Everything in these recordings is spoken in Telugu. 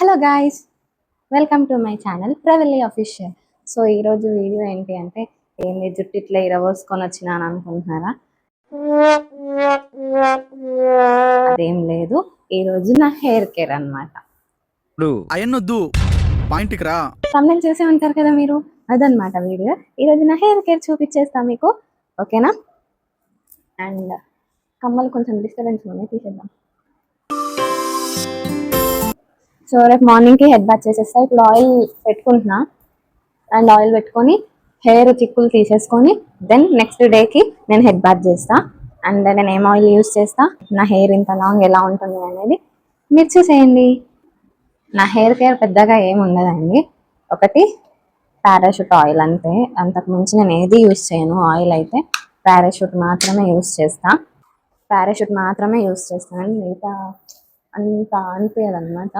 Hello guys, welcome to my channel Pravelli official. So ఈరోజు వీడియో ఏంటి అంటే, ఏంది జుట్టు ఇట్లా ఇరవోసుకొని వచ్చినాను అనుకుంటున్నారా? అదేం లేదు, ఈరోజు నా హెయిర్ కేర్ అనమాట. తమిళ చేసే ఉంటారు కదా మీరు, అదనమాట వీడియో. ఈరోజు నా హెయిర్ కేర్ చూపించేస్తా మీకు, ఓకేనా? అండ్ కమ్మలు కొంచెం డిస్టర్బెన్స్ ఉన్నాయి, తీసేద్దాం. సో రేపు మార్నింగ్కి హెడ్ బాత్ చేసేస్తా. ఇప్పుడు ఆయిల్ పెట్టుకుంటున్నా. అండ్ ఆయిల్ పెట్టుకొని హెయిర్ చిక్కులు తీసేసుకొని దెన్ నెక్స్ట్ డేకి నేను హెడ్ బాత్ చేస్తా. అండ్ నేను ఏం ఆయిల్ యూస్ చేస్తా, నా హెయిర్ ఇంత లాంగ్ ఎలా ఉంటుంది అనేది మీరు చూసేయండి. నా హెయిర్ కేర్ పెద్దగా ఏమి ఉండదండి, ఒకటి పారాషూట్ ఆయిల్ అంతే. అంతకు మించి నేను ఏది యూస్ చేయను. ఆయిల్ అయితే పారాషూట్ మాత్రమే యూస్ చేస్తాను. మిగతా అంత అనిపించదు అనమాట.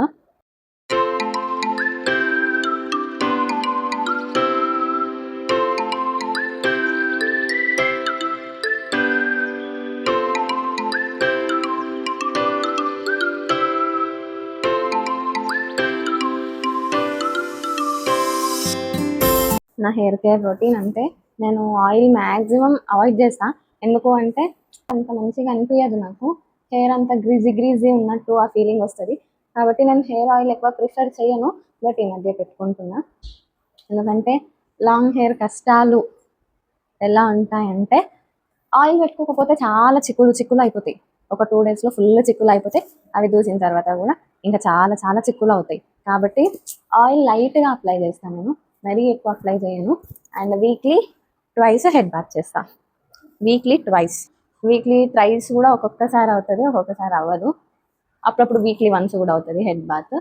నా హెయిర్ కేర్ రొటీన్ అంటే నేను ఆయిల్ మ్యాక్సిమం అవాయిడ్ చేస్తా. ఎందుకు అంటే అంత మంచిగా అనిపించదు నాకు. హెయిర్ అంతా గ్రీజీ ఉన్నట్టు ఆ ఫీలింగ్ వస్తుంది. కాబట్టి నేను హెయిర్ ఆయిల్ ఎక్కువ ప్రిఫర్ చేయను. బట్ ఈ మధ్య పెట్టుకుంటున్నా. ఎందుకంటే లాంగ్ హెయిర్ కష్టాలు ఎలా ఉంటాయంటే, ఆయిల్ పెట్టుకోకపోతే చాలా చిక్కులు అయిపోతాయి. ఒక 2 daysలో ఫుల్ చిక్కులు అయిపోతాయి. అవి దూసిన తర్వాత కూడా ఇంకా చాలా చిక్కులు అవుతాయి. కాబట్టి ఆయిల్ లైట్గా అప్లై చేస్తాను నేను, మరీ ఎక్కువ అప్లై చేయను. And weekly twice head bath చేస్తాను. వీక్లీ థ్రైస్ కూడా ఒక్కొక్కసారి అవుతుంది, ఒక్కొక్కసారి అవ్వదు. అప్పుడప్పుడు వీక్లీ వన్స్ కూడా అవుతుంది హెడ్ బాత్.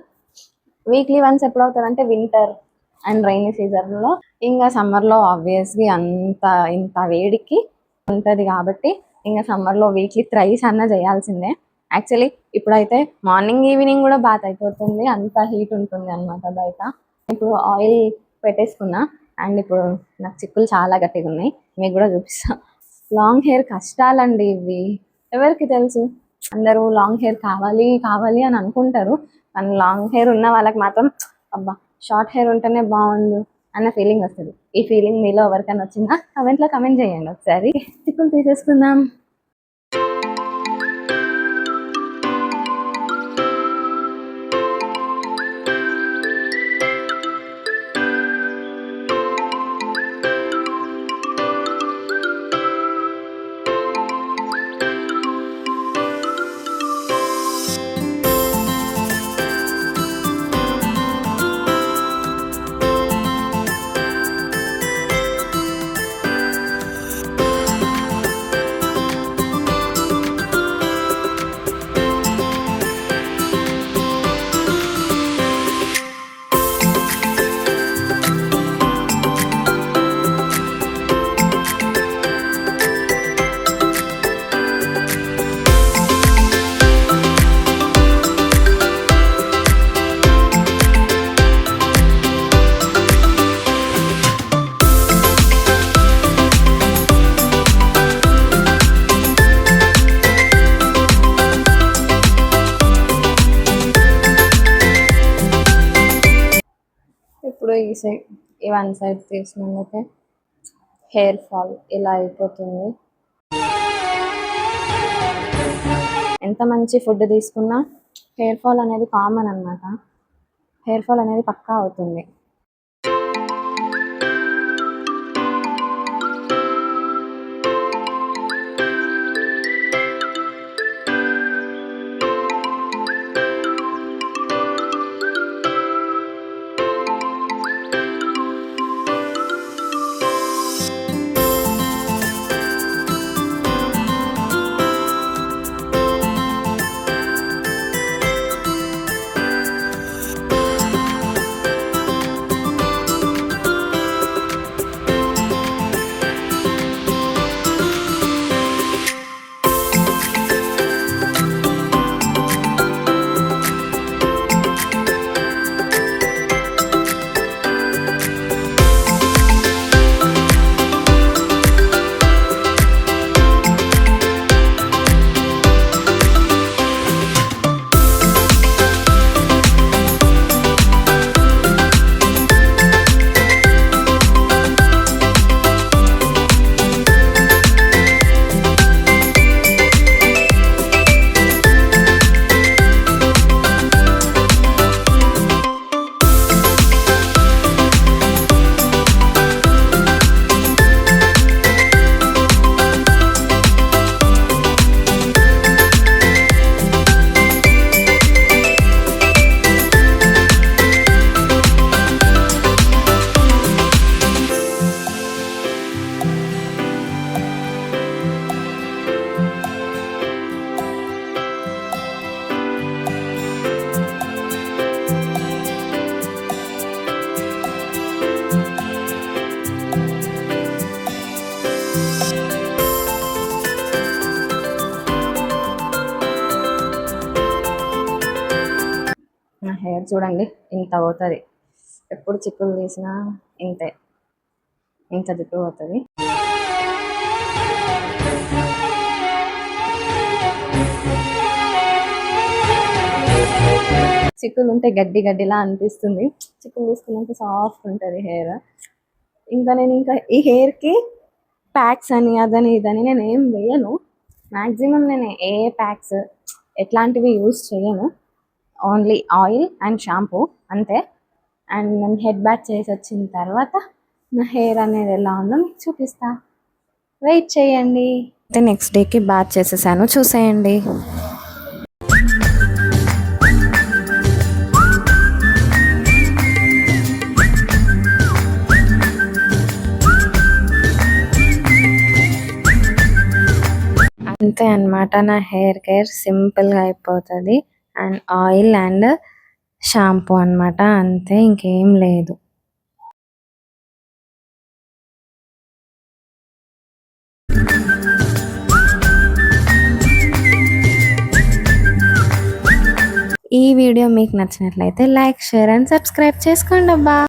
వీక్లీ వన్స్ ఎప్పుడు అవుతుంది అంటే వింటర్ అండ్ రైనీ సీజన్లో. ఇంకా సమ్మర్లో ఆబ్వియస్లీ ఇంత వేడికి ఉంటుంది కాబట్టి ఇంకా సమ్మర్లో వీక్లీ థ్రైస్ అన్నా చేయాల్సిందే. యాక్చువల్లీ ఇప్పుడైతే మార్నింగ్ ఈవినింగ్ కూడా బాత్ అయిపోతుంది, అంత హీట్ ఉంటుంది అనమాట బయట. ఇప్పుడు ఆయిల్ పెట్టేసుకున్నా. అండ్ ఇప్పుడు నాకు చిక్కులు చాలా గట్టిగా ఉన్నాయి, మీకు కూడా చూపిస్తా. లాంగ్ హెయిర్ కష్టాలండి ఇవి, ఎవరికి తెలుసు? అందరూ లాంగ్ హెయిర్ కావాలి అని అనుకుంటారు. కానీ లాంగ్ హెయిర్ ఉన్న వాళ్ళకి మాత్రం అబ్బా షార్ట్ హెయిర్ ఉంటేనే బాగుండు అన్న ఫీలింగ్ వస్తుంది. ఈ ఫీలింగ్ మీలో ఎవరికైనా వచ్చిందా? కమెంట్లో కమెంట్ చేయండి ఒకసారి. చిక్కులు తీసేసుకుందాం. ఇప్పుడు ఈ వన్ సైడ్ తీసినందుకే హెయిర్ ఫాల్ ఇలా అయిపోతుంది. ఎంత మంచి ఫుడ్ తీసుకున్నా హెయిర్ ఫాల్ అనేది కామన్ అనమాట. హెయిర్ ఫాల్ అనేది పక్కా అవుతుంది. చూడండి ఇంత పోతుంది. ఎప్పుడు చిక్కులు తీసినా ఇంతే, ఇంత జుట్టు పోతుంది. చిక్కులు ఉంటే గడ్డి గడ్డిలా అనిపిస్తుంది. చిక్కులు తీసుకున్నాక సాఫ్ట్ ఉంటుంది హెయిర్. ఇంకా ఈ హెయిర్కి ప్యాక్స్ అని అదని ఇదని నేను ఏం వేయను. మ్యాక్సిమం నేను ఏ ప్యాక్స్ ఎట్లాంటివి యూస్ చేయను. ఓన్లీ ఆయిల్ అండ్ షాంపూ అంతే. అండ్ నేను హెడ్ బాత్ చేసి వచ్చిన తర్వాత నా హెయిర్ అనేది ఎలా ఉందో మీకు చూపిస్తా, వెయిట్ చేయండి. అయితే నెక్స్ట్ డేకి బాత్ చేసేసాను, చూసేయండి. అంతే అన్నమాట, నా హెయిర్ కేర్ సింపుల్గా అయిపోతుంది. అండ్ ఆయిల్ అండ్ షాంపూ అన్నమాట, అంతే, ఇంకేం లేదు. ఈ వీడియో మీకు నచ్చినట్లయితే లైక్, షేర్ అండ్ సబ్స్క్రైబ్ చేసుకోండి అబ్బా.